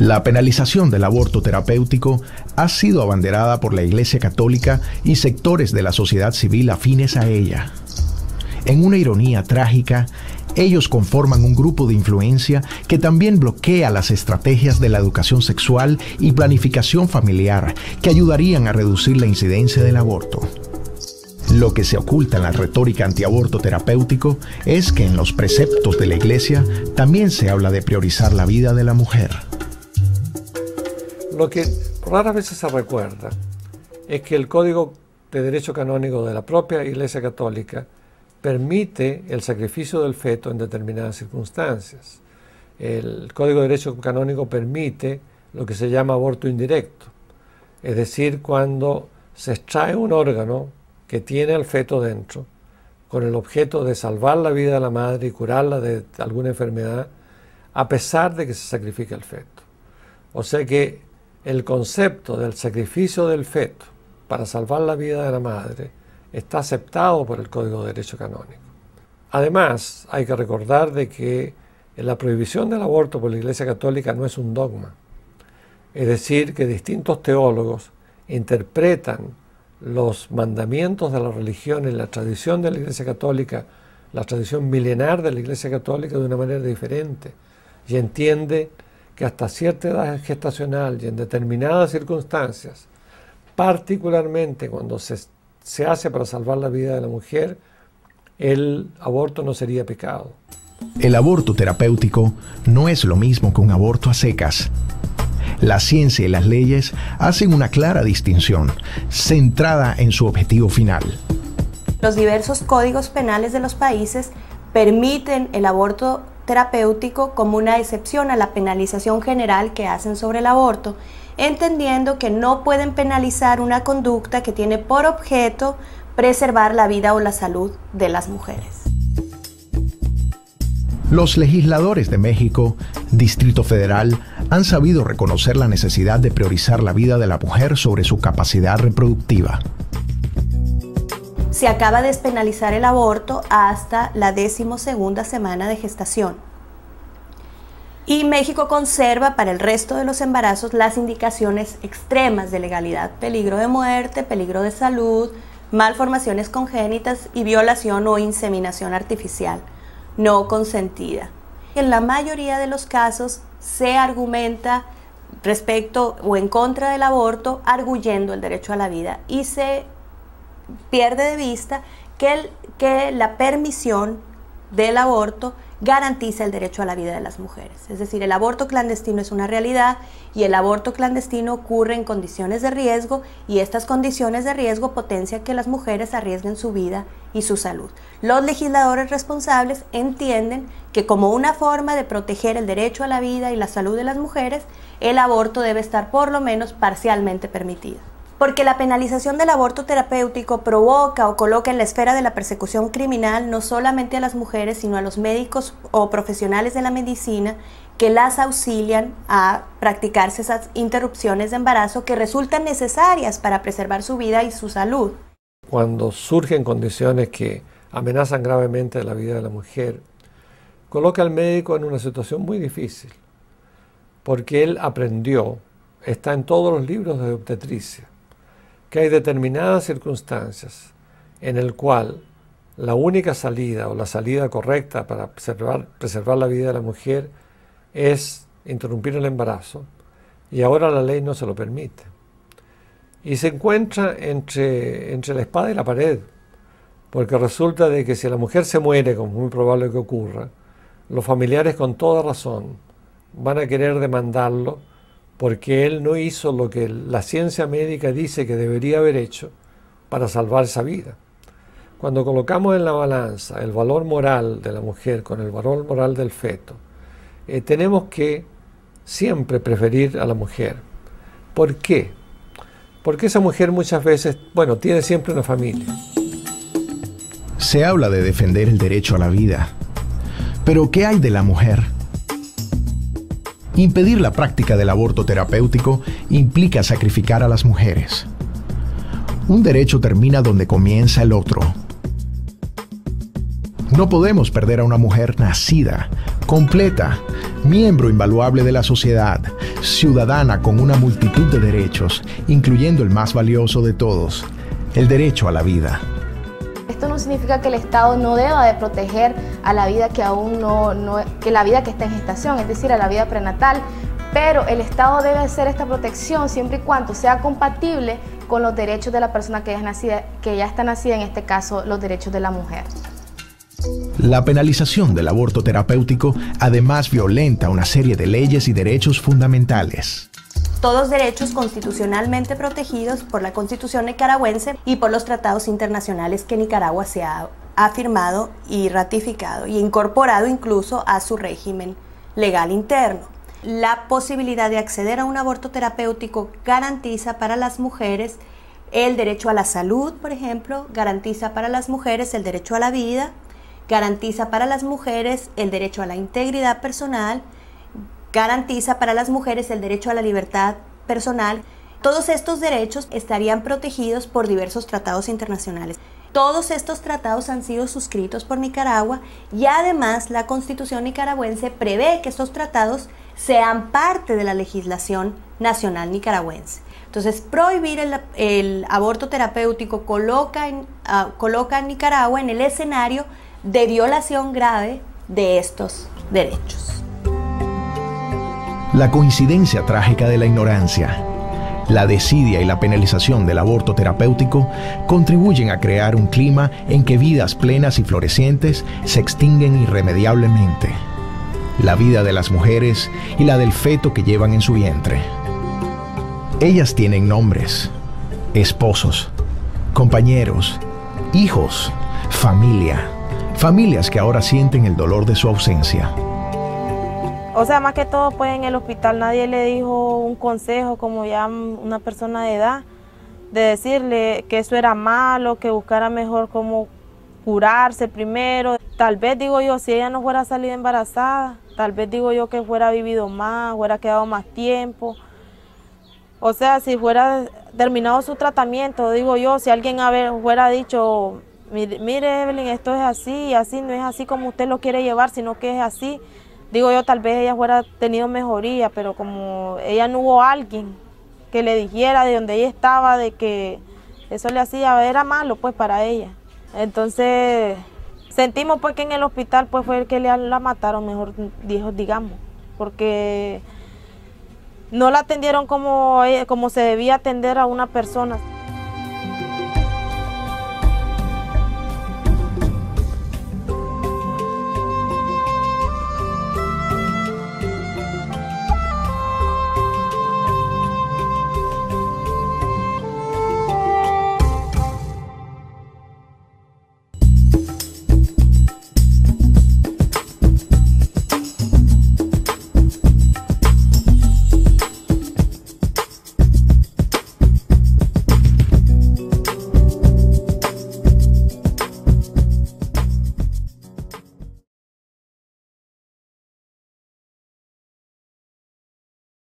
La penalización del aborto terapéutico ha sido abanderada por la Iglesia Católica y sectores de la sociedad civil afines a ella. En una ironía trágica, ellos conforman un grupo de influencia que también bloquea las estrategias de la educación sexual y planificación familiar que ayudarían a reducir la incidencia del aborto. Lo que se oculta en la retórica antiaborto terapéutico es que en los preceptos de la Iglesia también se habla de priorizar la vida de la mujer. Lo que raras veces se recuerda es que el Código de Derecho Canónico de la propia Iglesia Católica permite el sacrificio del feto en determinadas circunstancias. El Código de Derecho Canónico permite lo que se llama aborto indirecto, es decir, cuando se extrae un órgano que tiene al feto dentro con el objeto de salvar la vida de la madre y curarla de alguna enfermedad, a pesar de que se sacrifica el feto. O sea que el concepto del sacrificio del feto para salvar la vida de la madre está aceptado por el Código de Derecho Canónico. Además, hay que recordar de que la prohibición del aborto por la Iglesia Católica no es un dogma. Es decir, que distintos teólogos interpretan los mandamientos de la religión y la tradición de la Iglesia Católica, la tradición milenar de la Iglesia Católica, de una manera diferente, y entiende que hasta cierta edad gestacional y en determinadas circunstancias, particularmente cuando se hace para salvar la vida de la mujer, el aborto no sería pecado. El aborto terapéutico no es lo mismo que un aborto a secas. La ciencia y las leyes hacen una clara distinción, centrada en su objetivo final. Los diversos códigos penales de los países permiten el aborto terapéutico como una excepción a la penalización general que hacen sobre el aborto, entendiendo que no pueden penalizar una conducta que tiene por objeto preservar la vida o la salud de las mujeres. Los legisladores de México, Distrito Federal, han sabido reconocer la necesidad de priorizar la vida de la mujer sobre su capacidad reproductiva. Se acaba de despenalizar el aborto hasta la 12ª semana de gestación. Y México conserva para el resto de los embarazos las indicaciones extremas de legalidad: peligro de muerte, peligro de salud, malformaciones congénitas y violación o inseminación artificial no consentida. En la mayoría de los casos se argumenta respecto o en contra del aborto arguyendo el derecho a la vida, y se pierde de vista que la permisión del aborto garantiza el derecho a la vida de las mujeres. Es decir, el aborto clandestino es una realidad y el aborto clandestino ocurre en condiciones de riesgo, y estas condiciones de riesgo potencian que las mujeres arriesguen su vida y su salud. Los legisladores responsables entienden que como una forma de proteger el derecho a la vida y la salud de las mujeres, el aborto debe estar por lo menos parcialmente permitido. Porque la penalización del aborto terapéutico provoca o coloca en la esfera de la persecución criminal no solamente a las mujeres, sino a los médicos o profesionales de la medicina que las auxilian a practicarse esas interrupciones de embarazo que resultan necesarias para preservar su vida y su salud. Cuando surgen condiciones que amenazan gravemente la vida de la mujer, coloca al médico en una situación muy difícil, porque él aprendió, está en todos los libros de obstetricia, que hay determinadas circunstancias en el cual la única salida o la salida correcta para preservar la vida de la mujer es interrumpir el embarazo, y ahora la ley no se lo permite. Y se encuentra entre la espada y la pared, porque resulta de que si la mujer se muere, como es muy probable que ocurra, los familiares con toda razón van a querer demandarlo porque él no hizo lo que la ciencia médica dice que debería haber hecho para salvar esa vida. Cuando colocamos en la balanza el valor moral de la mujer con el valor moral del feto, tenemos que siempre preferir a la mujer. ¿Por qué? Porque esa mujer muchas veces, tiene siempre una familia. Se habla de defender el derecho a la vida, pero ¿qué hay de la mujer? Impedir la práctica del aborto terapéutico implica sacrificar a las mujeres. Un derecho termina donde comienza el otro. No podemos perder a una mujer nacida completa, miembro invaluable de la sociedad, ciudadana con una multitud de derechos, incluyendo el más valioso de todos, el derecho a la vida. Esto no significa que el Estado no deba de proteger a la vida que aún que la vida que está en gestación, es decir, a la vida prenatal, pero el Estado debe hacer esta protección siempre y cuando sea compatible con los derechos de la persona que ya está nacida, en este caso los derechos de la mujer. La penalización del aborto terapéutico además violenta una serie de leyes y derechos fundamentales. Todos derechos constitucionalmente protegidos por la Constitución nicaragüense y por los tratados internacionales que Nicaragua se ha firmado y ratificado y incorporado incluso a su régimen legal interno. La posibilidad de acceder a un aborto terapéutico garantiza para las mujeres el derecho a la salud, por ejemplo, garantiza para las mujeres el derecho a la vida, garantiza para las mujeres el derecho a la integridad personal, garantiza para las mujeres el derecho a la libertad personal. Todos estos derechos estarían protegidos por diversos tratados internacionales. Todos estos tratados han sido suscritos por Nicaragua y además la Constitución nicaragüense prevé que estos tratados sean parte de la legislación nacional nicaragüense. Entonces, prohibir el aborto terapéutico coloca a Nicaragua en el escenario de violación grave de estos derechos. La coincidencia trágica de la ignorancia, la desidia y la penalización del aborto terapéutico contribuyen a crear un clima en que vidas plenas y florecientes se extinguen irremediablemente. La vida de las mujeres y la del feto que llevan en su vientre. Ellas tienen nombres, esposos, compañeros, hijos, familias que ahora sienten el dolor de su ausencia. O sea, más que todo, pues en el hospital nadie le dijo un consejo como ya una persona de edad, de decirle que eso era malo, que buscara mejor cómo curarse primero. Tal vez, digo yo, si ella no fuera salido embarazada, tal vez digo yo que fuera vivido más, fuera quedado más tiempo. O sea, si fuera terminado su tratamiento, digo yo, si alguien fuera dicho, mire Evelyn, esto es así, así no es así como usted lo quiere llevar, sino que es así. Digo yo, tal vez ella fuera tenido mejoría, pero como ella no hubo alguien que le dijera de donde ella estaba, de que eso le hacía, era malo pues para ella. Entonces sentimos pues que en el hospital pues fue el que la mataron, mejor digamos, porque no la atendieron como se debía atender a una persona.